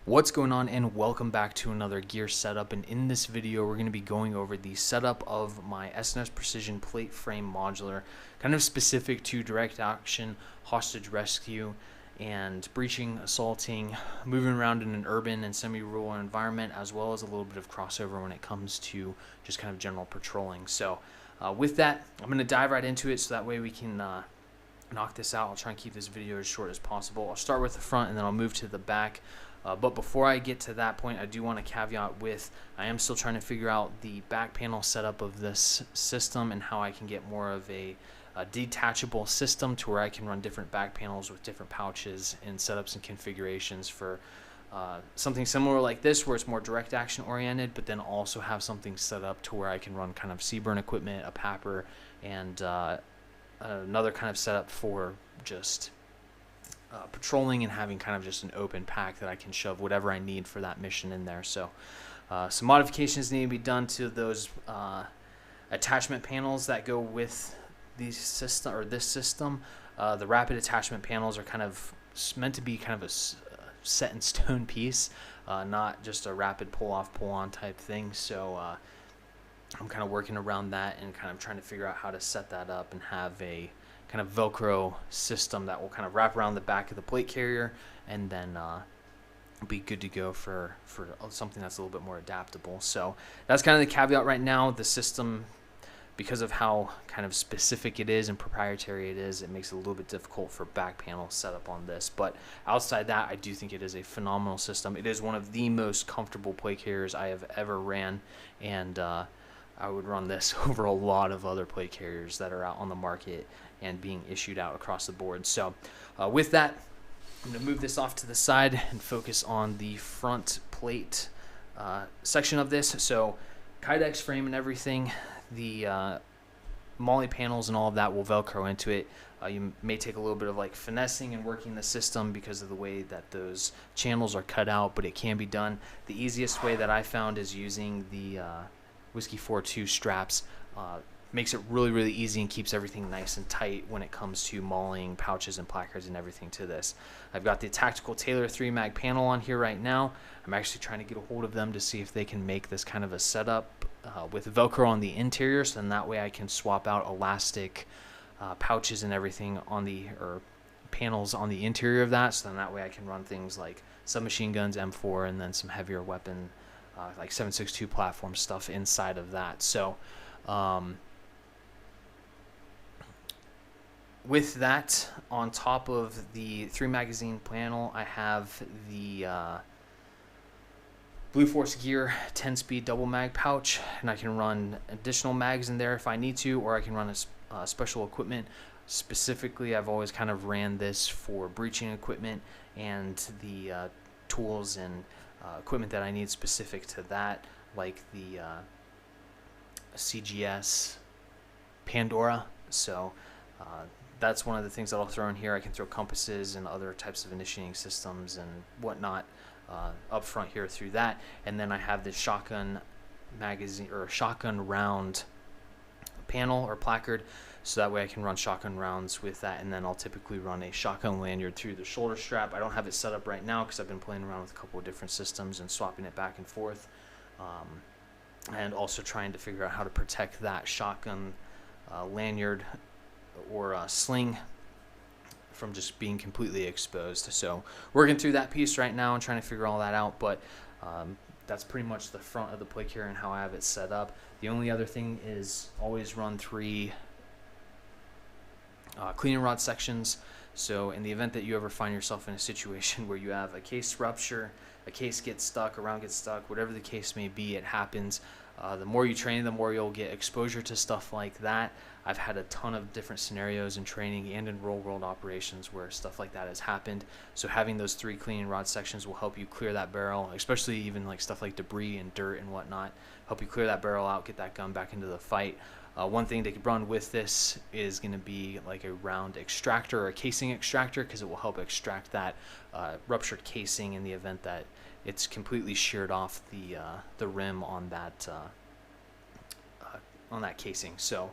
What's going on, and welcome back to another gear setup. And in this video we're going to be going over the setup of my S&S Precision plate frame modular, kind of specific to direct action, hostage rescue, and breaching, assaulting, moving around in an urban and semi-rural environment, as well as a little bit of crossover when it comes to just kind of general patrolling. So with that, I'm going to dive right into it so that way we can knock this out. I'll try and keep this video as short as possible. I'll start with the front and then I'll move to the back. But before I get to that point, I do want to caveat with I am still trying to figure out the back panel setup of this system and how I can get more of a detachable system to where I can run different back panels with different pouches and setups and configurations for something similar like this, where it's more direct action oriented, but then also have something set up to where I can run kind of CBurn equipment, a PAPR, and another kind of setup for just patrolling and having kind of just an open pack that I can shove whatever I need for that mission in there. So some modifications need to be done to those attachment panels that go with these system or this system. The rapid attachment panels are kind of meant to be kind of a set in stone piece, not just a rapid pull off, pull on type thing. So I'm kind of working around that and kind of trying to figure out how to set that up and have a kind of Velcro system that will kind of wrap around the back of the plate carrier and then be good to go for something that's a little bit more adaptable. So that's kind of the caveat right now. The system, because of how kind of specific it is and proprietary it is, it makes it a little bit difficult for back panel setup on this. But outside that, I do think it is a phenomenal system. It is one of the most comfortable plate carriers I have ever ran, and I would run this over a lot of other plate carriers that are out on the market and being issued out across the board. So with that, I'm going to move this off to the side and focus on the front plate section of this. So Kydex frame and everything, the MOLLE panels and all of that will Velcro into it. You may take a little bit of like finessing and working the system because of the way that those channels are cut out, but it can be done. The easiest way that I found is using the Whiskey 4-2 straps. Makes it really easy and keeps everything nice and tight when it comes to mauling pouches and placards and everything to this. I've got the Tactical Tailor 3-mag panel on here right now. I'm actually trying to get a hold of them to see if they can make this kind of a setup with Velcro on the interior, so then that way I can swap out elastic pouches and everything on the panels on the interior of that, so then that way I can run things like submachine guns, M4, and then some heavier weapon like 7.62 platform stuff inside of that. So with that, on top of the 3-magazine panel, I have the Blue Force Gear 10-speed double mag pouch, and I can run additional mags in there if I need to, or I can run a special equipment. Specifically, I've always kind of ran this for breaching equipment and the tools and equipment that I need specific to that, like the CGS Pandora. So that's one of the things that I'll throw in here. I can throw compasses and other types of initiating systems and whatnot up front here through that. And then I have this shotgun magazine or shotgun round panel or placard, so that way I can run shotgun rounds with that. And then I'll typically run a shotgun lanyard through the shoulder strap. I don't have it set up right now because I've been playing around with a couple of different systems and swapping it back and forth, and also trying to figure out how to protect that shotgun lanyard or sling from just being completely exposed. So working through that piece right now and trying to figure all that out, but that's pretty much the front of the plate carrier and how I have it set up. The only other thing is always run 3 cleaning rod sections. So in the event that you ever find yourself in a situation where you have a case rupture, a case gets stuck, a round gets stuck, whatever the case may be, it happens. The more you train, the more you'll get exposure to stuff like that. I've had a ton of different scenarios in training and in real-world operations where stuff like that has happened. So having those 3 cleaning rod sections will help you clear that barrel, especially even like stuff like debris and dirt and whatnot. Help you clear that barrel out, get that gun back into the fight. One thing to run with this is going to be like a round extractor or a casing extractor, because it will help extract that ruptured casing in the event that it's completely sheared off the rim on that casing. So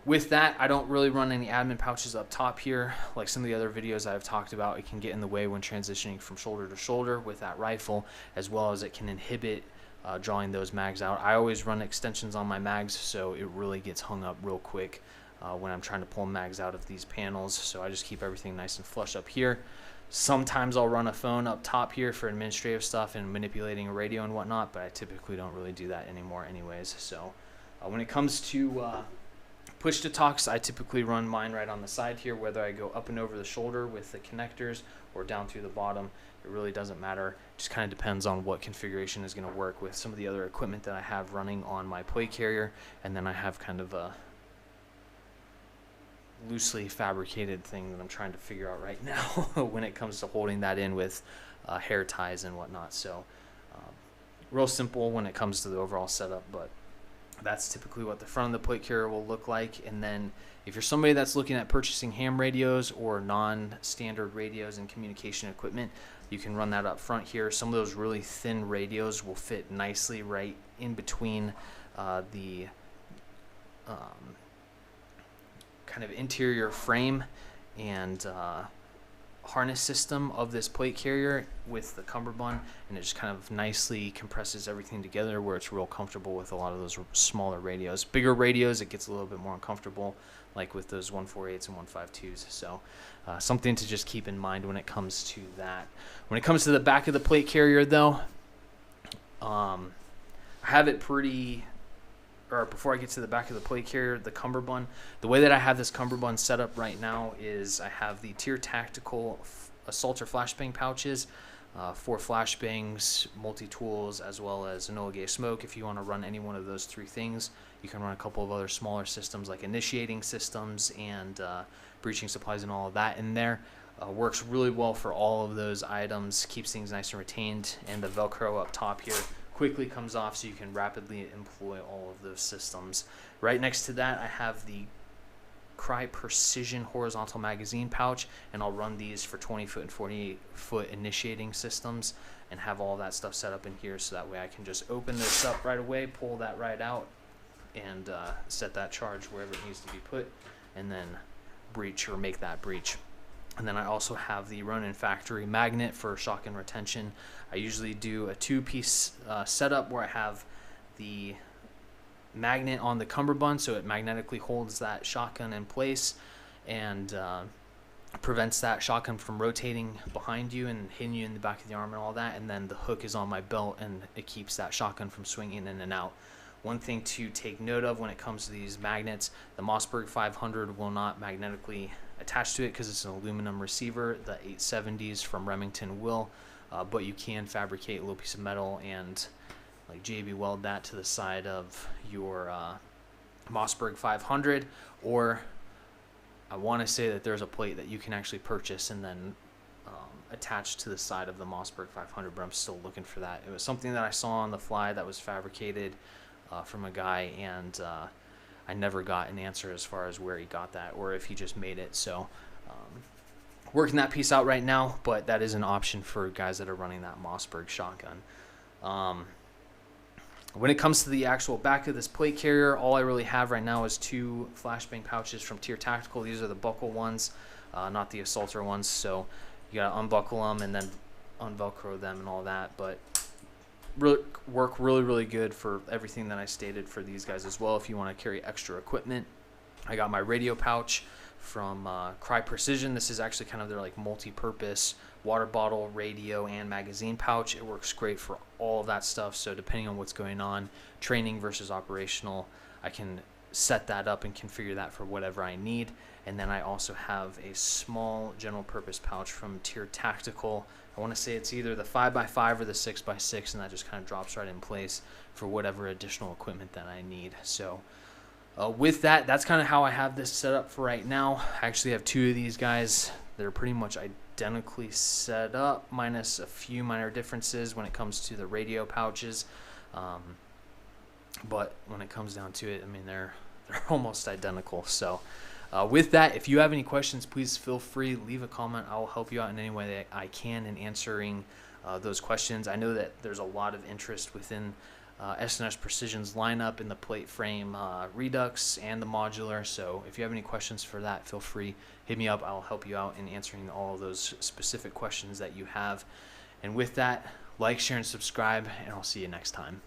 With that, I don't really run any admin pouches up top here. Like some of the other videos I've talked about, it can get in the way when transitioning from shoulder to shoulder with that rifle, as well as it can inhibit drawing those mags out. I always run extensions on my mags, so it really gets hung up real quick when I'm trying to pull mags out of these panels. So I just keep everything nice and flush up here. Sometimes I'll run a phone up top here for administrative stuff and manipulating a radio and whatnot, but I typically don't really do that anymore anyways. So when it comes to push to talks, I typically run mine right on the side here, whether I go up and over the shoulder with the connectors or down through the bottom. It really doesn't matter. It just kind of depends on what configuration is going to work with some of the other equipment that I have running on my plate carrier. And then I have kind of a loosely fabricated thing that I'm trying to figure out right now when it comes to holding that in with hair ties and whatnot. So real simple when it comes to the overall setup, but that's typically what the front of the plate carrier will look like. And then if you're somebody that's looking at purchasing ham radios or non-standard radios and communication equipment, you can run that up front here. Some of those really thin radios will fit nicely right in between the kind of interior frame and harness system of this plate carrier with the cummerbund, and it just kind of nicely compresses everything together where it's real comfortable with a lot of those smaller radios. Bigger radios, it gets a little bit more uncomfortable, like with those 148s and 152s. So something to just keep in mind when it comes to that. When it comes to the back of the plate carrier though, I have it pretty, or before I get to the back of the plate carrier, the cummerbund, the way that I have this cummerbund set up right now is I have the Tier Tactical assaulter flashbang pouches, 4 flashbangs, multi-tools, as well as Enola Gay smoke. If you want to run any one of those 3 things, you can run a couple of other smaller systems like initiating systems and breaching supplies and all of that in there. Works really well for all of those items, keeps things nice and retained, and the Velcro up top here quickly comes off so you can rapidly employ all of those systems. Right next to that, I have the Cry Precision horizontal magazine pouch, and I'll run these for 20-foot and 48-foot initiating systems and have all that stuff set up in here, so that way I can just open this up right away, pull that right out, and set that charge wherever it needs to be put, and then breach or make that breach. And then I also have the Ronin Factory magnet for shotgun retention. I usually do a 2-piece setup where I have the magnet on the cummerbund so it magnetically holds that shotgun in place and prevents that shotgun from rotating behind you and hitting you in the back of the arm and all that. And then the hook is on my belt and it keeps that shotgun from swinging in and out. One thing to take note of when it comes to these magnets, the Mossberg 500 will not magnetically attach to it because it's an aluminum receiver. The 870s from Remington will, but you can fabricate a little piece of metal and like JB weld that to the side of your Mossberg 500, or I want to say that there's a plate that you can actually purchase and then attach to the side of the Mossberg 500, but I'm still looking for that. It was something that I saw on the fly that was fabricated from a guy, and I never got an answer as far as where he got that or if he just made it. So working that piece out right now, but that is an option for guys that are running that Mossberg shotgun. When it comes to the actual back of this plate carrier, all I really have right now is 2 flashbang pouches from Tier Tactical. These are the buckle ones, not the assaulter ones. So you gotta unbuckle them and then unvelcro them and all that, but work really good for everything that I stated for these guys as well. If you want to carry extra equipment, I got my radio pouch from Cry Precision. This is actually kind of their like multi-purpose water bottle, radio, and magazine pouch. It works great for all of that stuff. So depending on what's going on, training versus operational, I can set that up and configure that for whatever I need. And then I also have a small general purpose pouch from Tier Tactical. I want to say it's either the 5x5 or the 6x6, and that just kind of drops right in place for whatever additional equipment that I need. So with that, that's kind of how I have this set up for right now. I actually have 2 of these guys. They're pretty much identically set up, minus a few minor differences when it comes to the radio pouches. But when it comes down to it, I mean, they're almost identical. So with that, if you have any questions, please feel free, leave a comment. I will help you out in any way that I can in answering those questions. I know that there's a lot of interest within SNS Precision's lineup in the plate frame Redux and the modular. So if you have any questions for that, feel free, hit me up. I'll help you out in answering all of those specific questions that you have. And with that, like, share, and subscribe, and I'll see you next time.